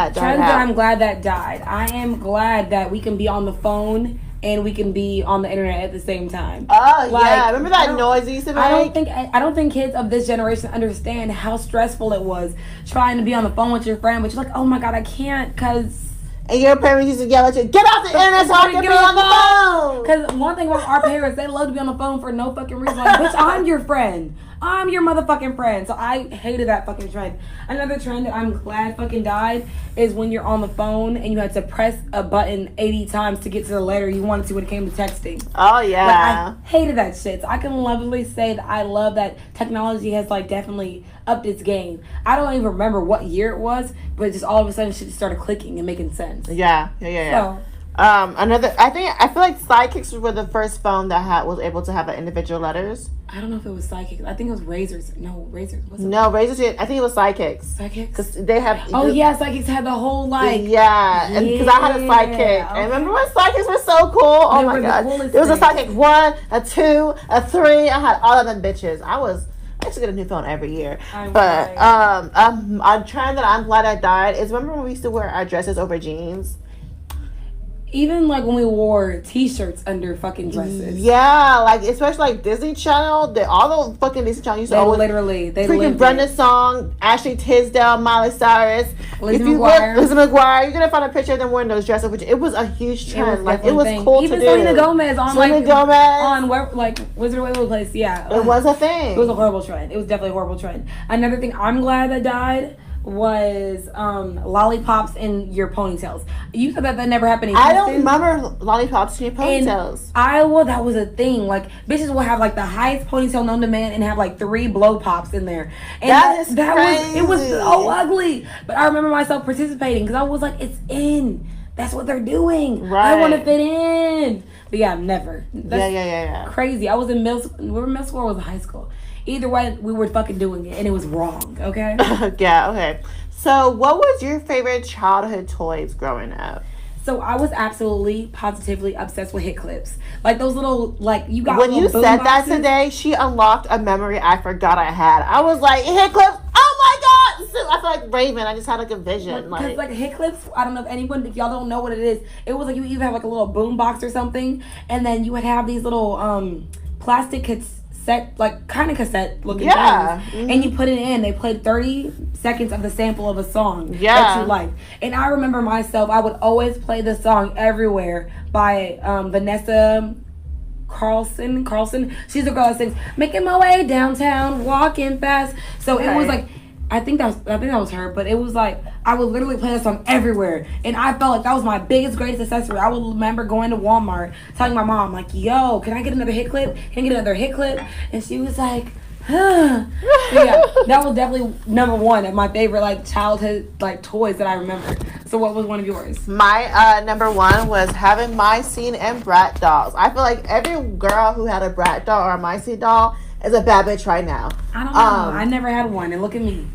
glad that died. I am glad that we can be on the phone and we can be on the internet at the same time. Oh yeah, remember that noise you used to make? I don't think kids of this generation understand how stressful it was trying to be on the phone with your friend, but you're like, oh my god, I can't, cause. And your parents used to yell at you, get off the internet so I can be on the phone. Because one thing about our parents, they love to be on the phone for no fucking reason. Like, bitch, I'm your friend. I'm your motherfucking friend. So I hated that fucking trend. Another trend that I'm glad fucking died is when you're on the phone and you had to press a button 80 times to get to the letter you wanted to when it came to texting. Oh, yeah. Like, I hated that shit. So I can lovingly say that I love that technology has, like, definitely upped its game. I don't even remember what year it was, but just all of a sudden shit started clicking and making sense. Yeah. So, I feel like Sidekicks were the first phone that was able to have individual letters. I don't know if it was Sidekicks. I think it was Razors. No, Razors. Razors. I think it was Sidekicks. Sidekicks? Because they have... Oh, yeah. Sidekicks had the whole, like... Yeah. Because I had a Sidekick. Okay. And remember when Sidekicks were so cool? Oh, my God. There was a Sidekick 1, a 2, a 3. I had all of them bitches. I was I used to get a new phone every year. But a trend that I'm glad I died is remember when we used to wear our dresses over jeans? Even like when we wore t-shirts under fucking dresses. Yeah, like especially like Disney Channel. All those fucking Disney Channel used to always freaking Brenda Song, Ashley Tisdale, Miley Cyrus, Lizzie McGuire. You're gonna find a picture of them wearing those dresses. Which it was a huge trend. Like it was cool even to do. Selena Gomez on like Wizard of Waverly Place. Yeah, it was a thing. It was a horrible trend. It was definitely a horrible trend. Another thing I'm glad that died was lollipops in your ponytails. You said that never happened in Houston. I don't remember lollipops in your ponytails. In Iowa, that was a thing. Like, bitches will have like the highest ponytail known to man and have like 3 blow pops in there. And that is crazy. It was so ugly. But I remember myself participating because I was like, it's in. That's what they're doing. Right. I want to fit in. But yeah, never. Yeah. Crazy. I was in middle school. We were in middle school or was in high school. Either way, we were fucking doing it, and it was wrong, okay? Yeah, okay. So, what was your favorite childhood toys growing up? So, I was absolutely, positively obsessed with hit clips. Like, those little, like, you got when you said that today, she unlocked a memory I forgot I had. I was like, hit clips? Oh, my God! So, I feel like Raven. I just had, like, a vision. Because, like, hit clips, I don't know if y'all don't know what it is. It was like you either have, like, a little boom box or something, and then you would have these little plastic cassette, like kind of cassette looking things, and you put it in. They played 30 seconds of the sample of a song that you liked. And I remember myself, I would always play the song Everywhere by Vanessa Carlson. She's the girl that sings "Making My Way Downtown, Walking Fast." So it was like, I think that was her, but it was like I would literally play that song everywhere, and I felt like that was my greatest accessory. I would remember going to Walmart, telling my mom like, "Yo, can I get another hit clip? Can I get another hit clip?" And she was like, "Huh." So yeah, that was definitely number one of my favorite like childhood like toys that I remember. So what was one of yours? My number one was having My Scene and Brat dolls. I feel like every girl who had a Brat doll or a My Scene doll is a bad bitch right now. I don't know. I never had one, and look at me.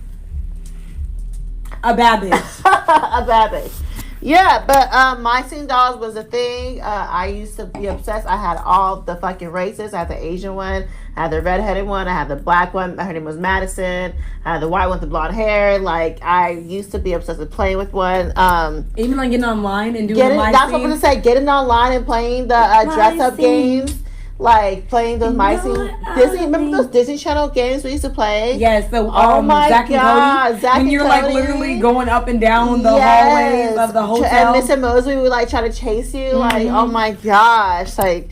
A bad bitch. A bad bitch. Yeah, but My Scene dolls was a thing. I used to be obsessed. I had all the fucking races. I had the Asian one. I had the redheaded one. I had the black one. Her name was Madison. I had the white one with the blonde hair. Like, I used to be obsessed with playing with one. Even like getting online and doing My Scene. That's what I'm going to say. Getting online and playing the dress-up games. Like playing those Disney. Remember those Disney Channel games we used to play? Yes. So, oh my God, Zach when you're like literally going up and down the hallways of the hotel, and Miss and Mosley would like try to chase you. Like, oh my gosh, like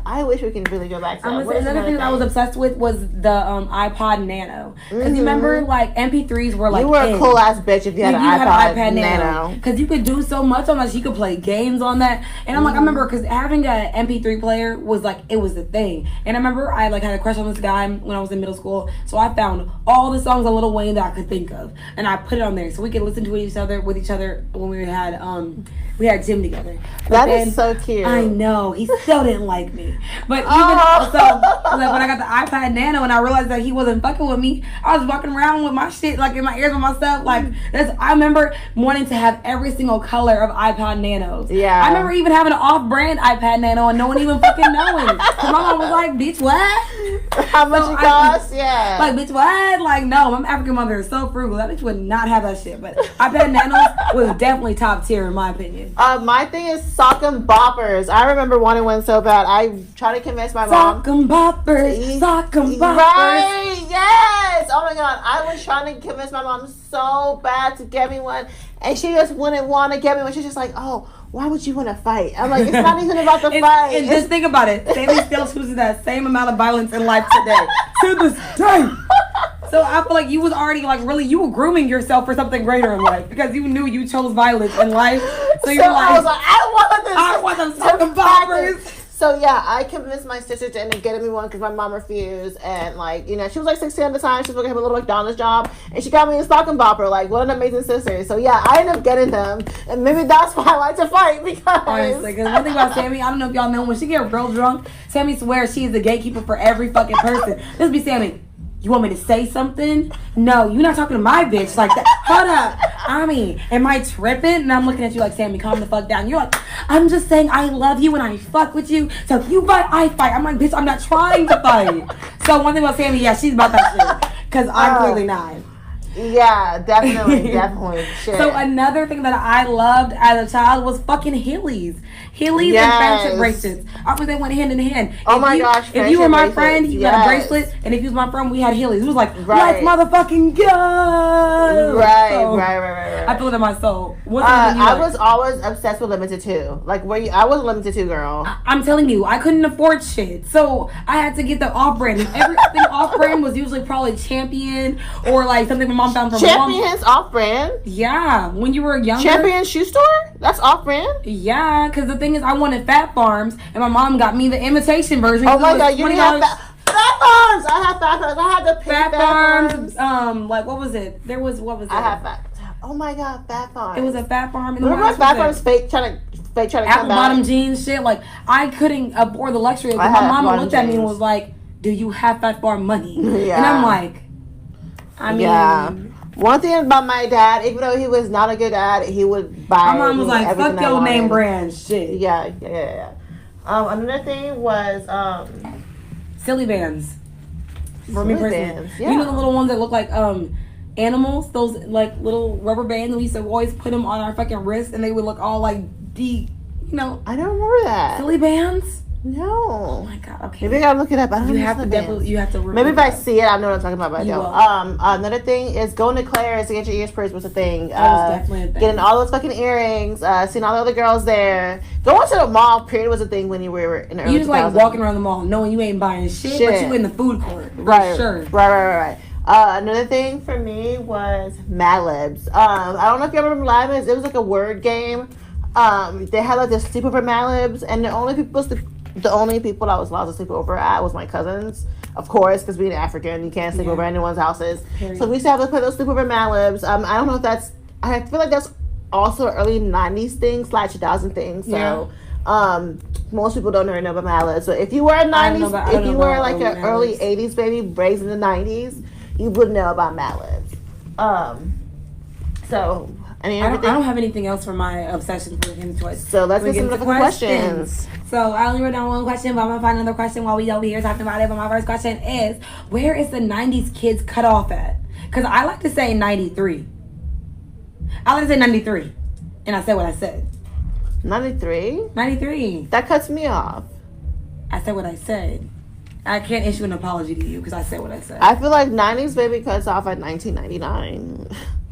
I wish we can really go back to that. Another thing that I was obsessed with was the iPod Nano. Because you remember, like, MP3s were like... You were a cool ass bitch if you had an iPod Nano. Because you could do so much on that. You could play games on that. And I'm like, I remember, because having an MP3 player was like, it was the thing. And I remember I like had a crush on this guy when I was in middle school. So I found all the songs on Lil Wayne that I could think of. And I put it on there so we could listen to each other when we had gym together. That is so cute. I know. He still didn't like me. But even so, like when I got the iPad Nano and I realized that he wasn't fucking with me, I was walking around with my shit like in my ears with myself. Like I remember wanting to have every single color of iPod Nanos. Yeah. I remember even having an off-brand iPad Nano and no one even fucking knowing. Cause my mom was like, "Bitch, what? How much it cost?" Yeah. Like, bitch, what? Like, no, my African mother is so frugal. That bitch would not have that shit. But iPad Nanos was definitely top tier in my opinion. My thing is sock and boppers. I remember wanting one so bad. I tried to convince my mom. Sock and boppers. Right, yes. Oh my God. I was trying to convince my mom so bad to get me one. And she just wouldn't want to get me one. She's just like, "Oh, why would you want to fight?" I'm like, it's not even about the fight. And just think about it. Sammy still chooses that same amount of violence in life today. To this day. So I feel like you was already like really you were grooming yourself for something greater in life because you knew you chose violence in life. So you're like, I was like, I want them fucking boppers. So yeah, I convinced my sister to end up getting me one because my mom refused, and like she was like 16 at the time. She was working at a little McDonald's job, and she got me a stocking bopper. Like, what an amazing sister! So yeah, I ended up getting them, and maybe that's why I like to fight because honestly, because one thing about Sammy, I don't know if y'all know, when she get real drunk, Sammy swears she is the gatekeeper for every fucking person. This be Sammy. You want me to say something? No, you're not talking to my bitch like that. Hold up. I mean, am I tripping? And I'm looking at you like, Sammy, calm the fuck down. You're like, I'm just saying I love you and I fuck with you. So if you fight, I fight. I'm like, bitch, I'm not trying to fight. So one thing about Sammy, yeah, she's about that shit. Because I'm clearly not. Yeah, definitely. Shit. So another thing that I loved as a child was fucking Heelys. Heelys and friendship bracelets. I think they went hand in hand. Oh my gosh, if you were my friend, you got a bracelet, and if you was my friend, we had Heelys. It was like, let's motherfucking go. Right. I feel it in my soul. I was always obsessed with Limited 2. Like, I was a Limited 2 girl. I'm telling you, I couldn't afford shit. So I had to get the off-brand. And everything off-brand was usually probably Champion or like something my mom found from Champion's off-brand? Yeah. When you were younger. Champion shoe store? That's off-brand? Yeah, because the thing is, I wanted Fat Farms, and my mom got me the imitation version. Oh my god, you didn't have Fat Farms! I had Fat Farms. I had the pink Fat Farms. Like, what was it? I had Fat. Oh my god, Fat Farms. It was a Fat Farm. Remember Fat Farms fake trying to come back? Apple bottom jeans shit. Like, I couldn't afford the luxury. But my mom looked at me and was like, do you have Fat Farm money? Yeah. And I'm like, I mean... Yeah. One thing about my dad, even though he was not a good dad, he would buy. My mom was like, "Fuck your name brand shit." Yeah. Another thing was silly bands. For me personally, yeah. You know the little ones that look like animals, those like little rubber bands. We used to always put them on our fucking wrists, and they would look all like deep. You know, I don't remember that. Silly bands. No. Oh my god. Okay. Maybe I gotta look it up. I don't know. You have to. Maybe if I see it, I know what I'm talking about. But I don't. Another thing is going to Claire's to get your ears pierced was a thing. That was definitely a thing. Getting all those fucking earrings. Seeing all the other girls there. Going to the mall. Period was a thing when you were in the early 2000s. You just like walking around the mall, knowing you ain't buying shit. But you in the food court. Right. Sure. Right. Another thing for me was Mad Libs. I don't know if you remember Mad Libs. It was like a word game. They had like this sleepover Mad Libs, and the only people I was allowed to sleep over at was my cousins, of course, because being African, you can't sleep over anyone's houses. Period. So we used to have to play those sleepover Mad Libs. I don't know if that's. I feel like that's also an early '90s thing / 2000 thing. So most people don't know about Mad Libs. So if you were a '90s, if you were like an early '80s baby raised in the '90s, you would know about Mad Libs. So. I don't have anything else for my obsession for the choice. So let's get some of the questions. So I only wrote down one question, but I'm gonna find another question while we over here talking about it. But my first question is, where is the '90s kids cut off at? Because I like to say '93. I like to say '93, and I said what I said. '93. '93. That cuts me off. I said what I said. I can't issue an apology to you because I said what I said. I feel like '90s baby cuts off at 1999.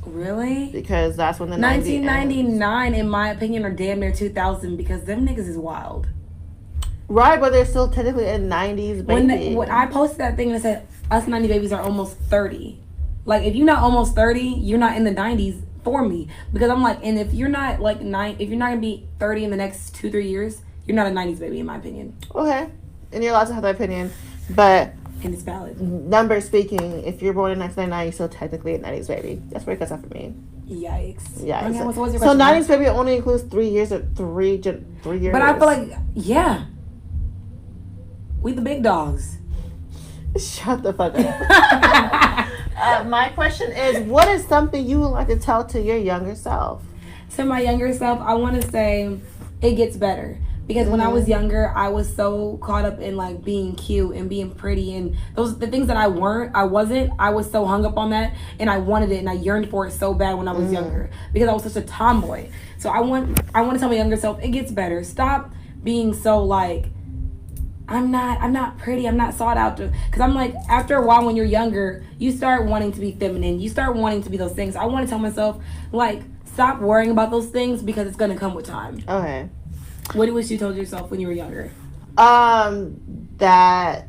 Really? Because that's when the 1999, in my opinion, are damn near 2000 because them niggas is wild. Right, but they're still technically a 90s baby. When I posted that thing and it said, us 90 babies are almost 30. Like, if you're not almost 30, you're not in the 90s for me. Because I'm like, and if you're not like if you're not going to be 30 in the next 2-3 years, you're not a 90s baby in my opinion. Okay. And you're allowed to have that opinion. But... And it's valid. Numbers speaking, if you're born in 1999, you're still technically a 90s baby. That's where it cuts off for me. Yikes. Yeah. Okay, so 90s baby only includes 3 years of 3 years. But I feel like, yeah. We the big dogs. Shut the fuck up. My question is, what is something you would like to tell to your younger self? To my younger self, I want to say it gets better. Because when I was younger, I was so caught up in like being cute and being pretty and the things that I wasn't. I was so hung up on that, and I wanted it and I yearned for it so bad when I was younger because I was such a tomboy. So I want to tell my younger self, it gets better. Stop being so like I'm not pretty, I'm not sought out to. Because I'm like, after a while when you're younger, you start wanting to be feminine. You start wanting to be those things. I want to tell myself like, stop worrying about those things because it's gonna come with time. Okay. What do you wish you told yourself when you were younger? That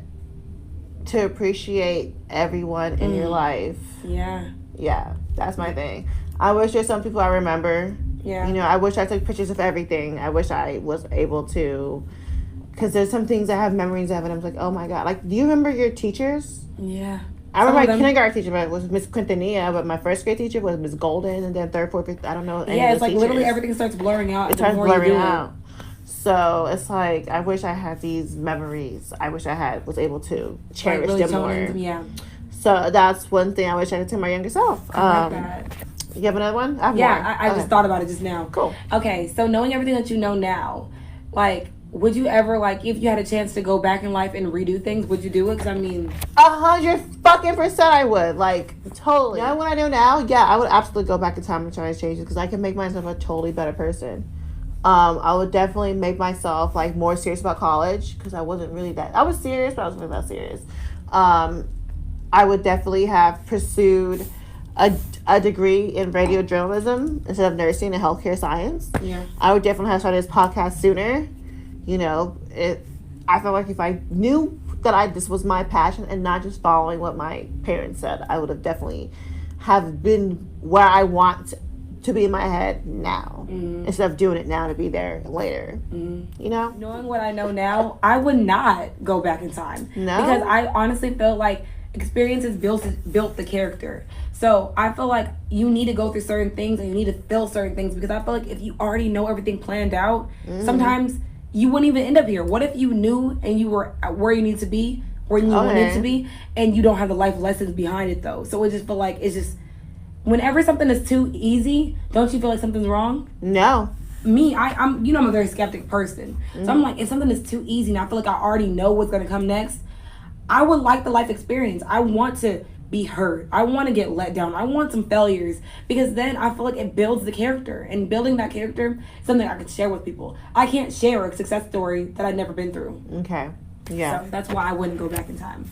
to appreciate everyone in your life. Yeah. Yeah, that's my thing. I wish there's some people I remember. Yeah. You know, I wish I took pictures of everything. I wish I was able to, because there's some things I have memories of, and I'm like, oh my God. Like, do you remember your teachers? Yeah. I remember my kindergarten teacher was Miss Quintanilla, but my first grade teacher was Miss Golden, and then third, fourth, fifth, I don't know. Yeah, it's like teachers. Literally everything starts blurring out. It starts blurring out. So it's like, I wish I had these memories. I wish I was able to cherish them more. Yeah. So that's one thing I wish I could tell my younger self. I like that. You have another one? I just thought about it just now. Cool. Okay, so knowing everything that you know now, like, would you ever, like, if you had a chance to go back in life and redo things, would you do it? Because, I mean... 100% I would. Like, totally. Knowing what I know now, yeah, I would absolutely go back in time and try to change it because I can make myself a totally better person. I would definitely make myself, like, more serious about college because I wasn't really that... I was serious, but I wasn't really that serious. I would definitely have pursued a degree in radio journalism instead of nursing and healthcare science. Yeah. I would definitely have started this podcast sooner. You know, I felt like if I knew that this was my passion and not just following what my parents said, I would have definitely have been where I want to be in my head now instead of doing it now to be there later. You know? Knowing what I know now, I would not go back in time. No? Because I honestly feel like experiences built the character. So I feel like you need to go through certain things and you need to feel certain things because I feel like if you already know everything planned out, sometimes you wouldn't even end up here. What if you knew and you were where you need to be, where you wanted to be, and you don't have the life lessons behind it though? So it just feel like it's just whenever something is too easy, don't you feel like something's wrong? No. Me, I'm I'm a very skeptic person. So I'm like, if something is too easy and I feel like I already know what's gonna come next, I would like the life experience. I want to be hurt. I want to get let down. I want some failures because then I feel like it builds the character, and building that character is something I can share with people. I can't share a success story that I've never been through. Okay. Yeah. So that's why I wouldn't go back in time.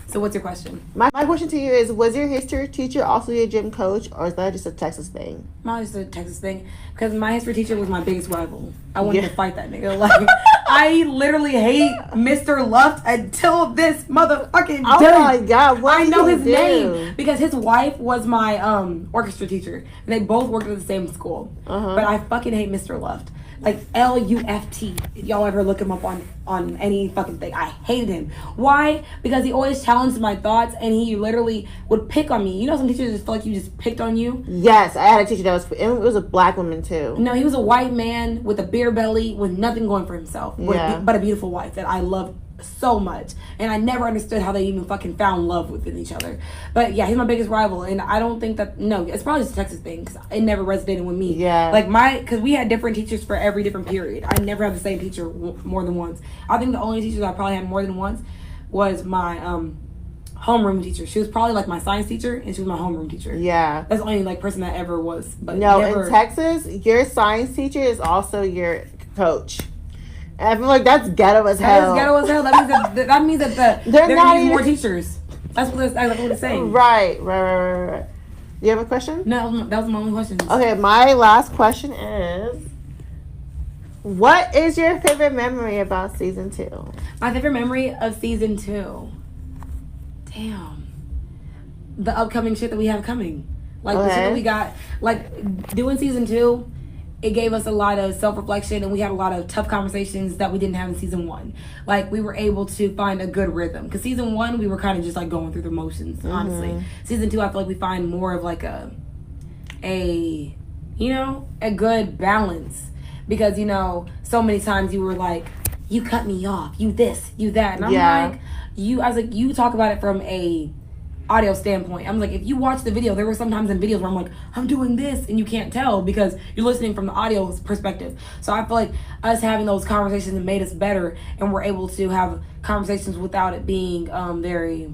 So what's your question? My question to you is, was your history teacher also your gym coach, or is that just a Texas thing? Mine was just a Texas thing because my history teacher was my biggest rival. I wanted to fight that nigga. Like, I literally hate Mr. Luft until this motherfucking day. Oh my God, what I know his name because his wife was my orchestra teacher. And they both worked at the same school. But I fucking hate Mr. Luft. Like Luft. If y'all ever look him up on any fucking thing. I hated him. Why? Because he always challenged my thoughts and he literally would pick on me. You know some teachers just feel like you just picked on you? Yes, I had a teacher that was, it was a black woman too. No, he was a white man with a beer belly with nothing going for himself. But a beautiful wife that I love so much. And I never understood how they even fucking found love within each other. But yeah, he's my biggest rival. And I don't think that, no, it's probably just a Texas thing because it never resonated with me. Yeah. Like because we had different teachers for every different period. I never had the same teacher more than once. I think the only teachers I probably had more than once was my homeroom teacher. She was probably like my science teacher and she was my homeroom teacher. Yeah. That's the only like person that ever was. But no, in Texas, your science teacher is also your coach. I feel like that's ghetto as hell. That is ghetto as hell. That means that there needs more teachers. That's what it's saying. Right. You have a question? No, that was my only question. Okay, my last question is, what is your favorite memory about season 2? My favorite memory of season 2. Damn. The upcoming shit that we have coming. Like the shit that we got. Like doing season 2. It gave us a lot of self-reflection and we had a lot of tough conversations that we didn't have in season 1. Like, we were able to find a good rhythm. Because season 1, we were kind of just, like, going through the motions, honestly. Season 2, I feel like we find more of, like, a good balance. Because, you know, so many times you were like, you cut me off, you this, you that. And I'm like, you talk about it from a audio standpoint. I'm like, if you watch the video, there were sometimes in videos where I'm like, I'm doing this and you can't tell because you're listening from the audio perspective. So I feel like us having those conversations made us better and we're able to have conversations without it being very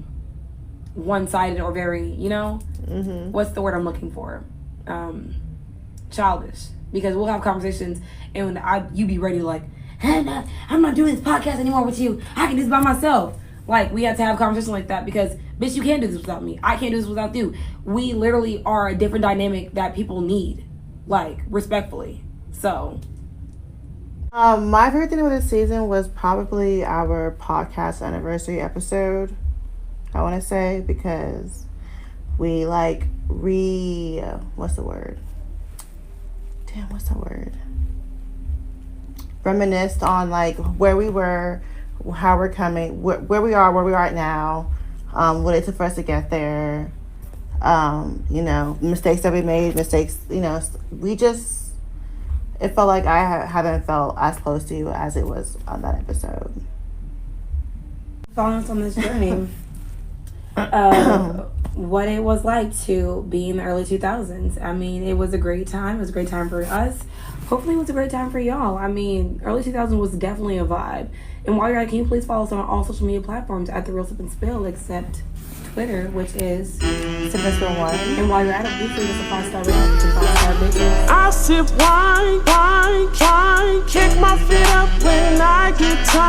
one-sided or very, what's the word I'm looking for? Childish. Because we'll have conversations and you be ready like, hey, I'm not doing this podcast anymore with you. I can do this by myself. Like, we have to have a conversation like that because, bitch, you can't do this without me. I can't do this without you. We literally are a different dynamic that people need, like, respectfully. So. My favorite thing with this season was probably our podcast anniversary episode, I want to say, because we, like, what's the word? Reminisced on, like, where we were, how we're coming, where we are right now, what it took for us to get there, mistakes that we made, it felt like I haven't felt as close to you as it was on that episode. Following us on this journey. what it was like to be in the early 2000s. I mean, it was a great time. It was a great time for us. Hopefully it was a great time for y'all. I mean, early 2000s was definitely a vibe. And while you're at it, can you please follow us on all social media platforms at The Real Sip and Spill, except Twitter, which is Sip_1. And while you're at it, please leave us a 5-star rating with 5-star bitches. I sip wine, kick my feet up when I get tired.